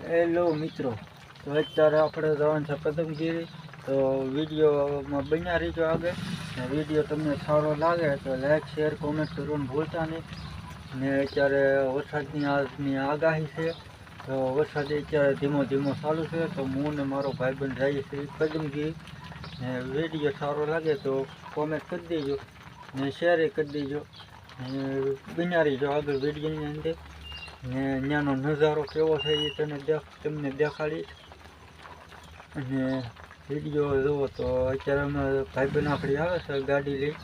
Hello મિત્રો, તો અત્યારે આપણે જવાનું છે કદમગીરી. તો વિડીયોમાં બન્યા રહીજો આગળ. ને વિડીયો તમને સારો લાગે તો લાઈક શેર કોમેન્ટ કરવાનું ભૂલતા નહીં. ને અત્યારે વરસાદની આજની આગાહી છે, તો વરસાદ અત્યારે ધીમો ધીમો ચાલુ છે. તો હું ને મારો ભાઈબંધ જઈએ છીએ કદમગીરી. ને વિડીયો સારો લાગે તો કોમેન્ટ કરી દેજો ને શેર કરી દેજો ને બન્યા રહીજો આગળ વિડીયોની અંદર. ને ત્યાંનો નજારો કેવો છે એ તમને દેખાડીશ. અને વિડીયો જુઓ તો અત્યારે અમે ભાઈબંધ આપણી આવે છે ગાડી લઈ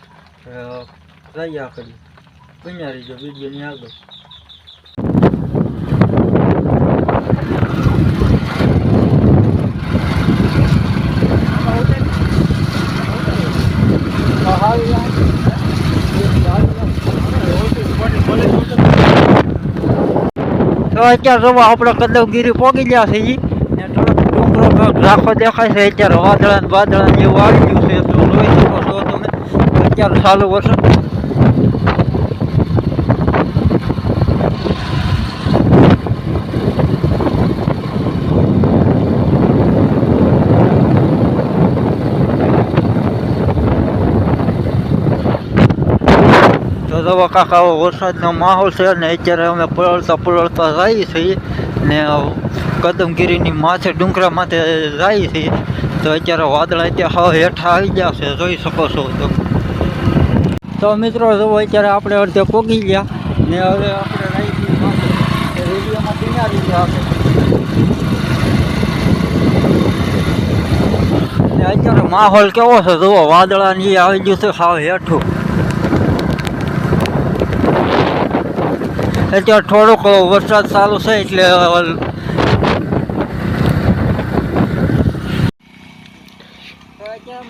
જઈએ કરી બન્યા રહીજો વિડીયોની આગળ. તો અત્યારે જોવા આપણે કદમગીરી પહોંચી ગયા છે ને થોડોક ડુંગરો ઝાંખો દેખાય છે. અત્યારે વાદળા જેવું આવી ગયું છે તો જોઈ શકો છો તમે. અત્યારે ચાલુ વરસાદ તો કાંક આવો વરસાદનો માહોલ છે. ને અત્યારે અમે પલળતા જઈએ છીએ ને કદમગીરીની માથે ડુંગરા માથે જઈએ છીએ. તો અત્યારે વાદળા અત્યારે હેઠા આવી ગયા છે જોઈ શકો છો. તો મિત્રો જો અત્યારે આપણે અડધે પોગી ગયા ને હવે આપણે રેડિયોમાં કિનારી ગયા ને અત્યારે માહોલ કેવો છે જુઓ. વાદળાની આવી ગયું છે સાવ હેઠું. અત્યારે થોડોક વરસાદ ચાલુ છે એટલે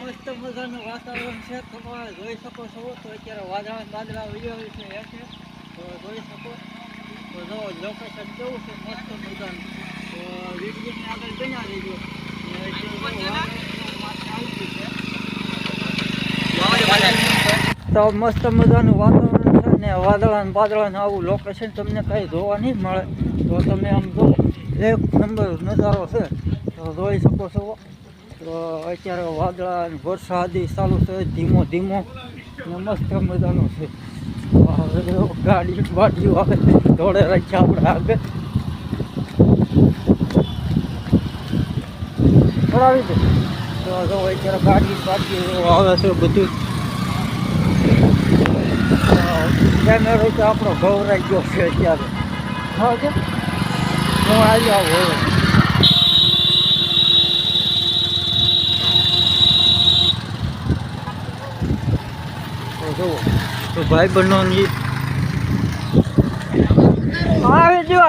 મસ્ત મજાનું વાતાવરણ છે. તમે જોઈ શકો છો. તો અત્યારે વાદળા વહી છે હેઠે તો જોઈ શકો. તો જો લોકેશન કેવું છે મસ્ત મજાનું. તો વિડીયોની આગળ બન્યા રહીજો. તો મસ્ત મજાનું વાતાવરણ છે ને વાદળાનું આવું લોકેશન તમને કંઈ જોવા નહીં મળે. તો તમે આમ જો એક નંબર નજારો છે તો જોઈ શકો છો. તો અત્યારે વાદળા વરસાદી ચાલુ છે ધીમો ધીમો ને મસ્ત મજાનું છે. ગાડીઓ આવે દોડે રાખીએ આપણે આગળ પડાવી દે. તો જો અત્યારે ગાડીઓ આવે છે બધું. કેમેરો તો આપણો ગૌરાઈ ગયો છે અત્યારે. હા કે હું આવી આવું હવે જુઓ. તો ભાઈ બહેનો આવી જો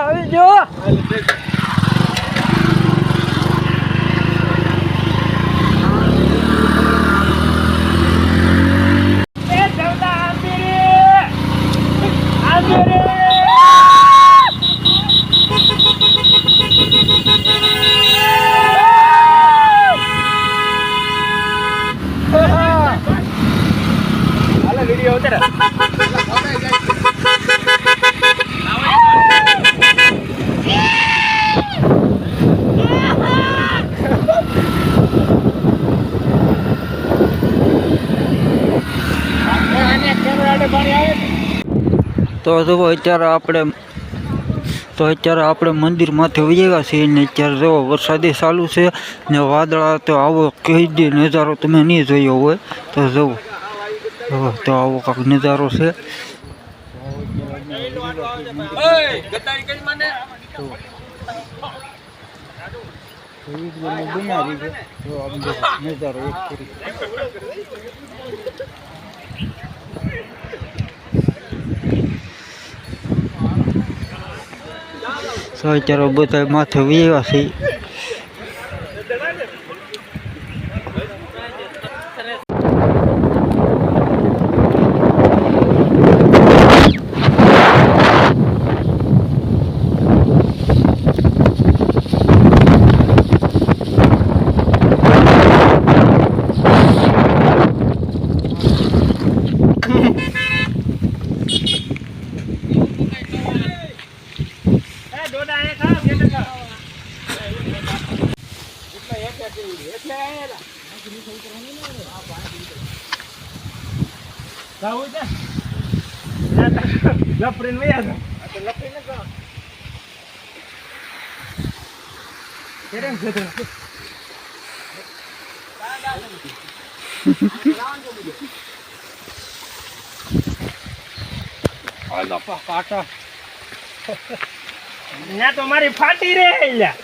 વિડીયો ઉતરે. તો જુઓ અત્યારે આપણે મંદિરમાંથી વહ્યા છીએ ને અત્યારે જુઓ વરસાદી ચાલુ છે ને વાદળા. તો આવો કહી દે નજારો તમે નહીં જોયો હોય તો જુઓ. તો આવો કાંક નજારો છે. નજારો તો અત્યારે બધા માથે વહ્યા છે. લપડીને વયા જાઓ. કેરેમ છે તો? કાંટા ત્યાં તો મારી ફાટી રે લ્યા.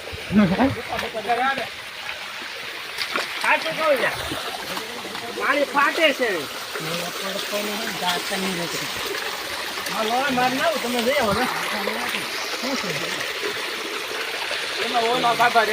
સાચું કહું લ્યા, મારી ફાટે છે. હાલો મારે ના આવું, તમે જઈ આવો ને. શું છે એમાં ઓલા બાબા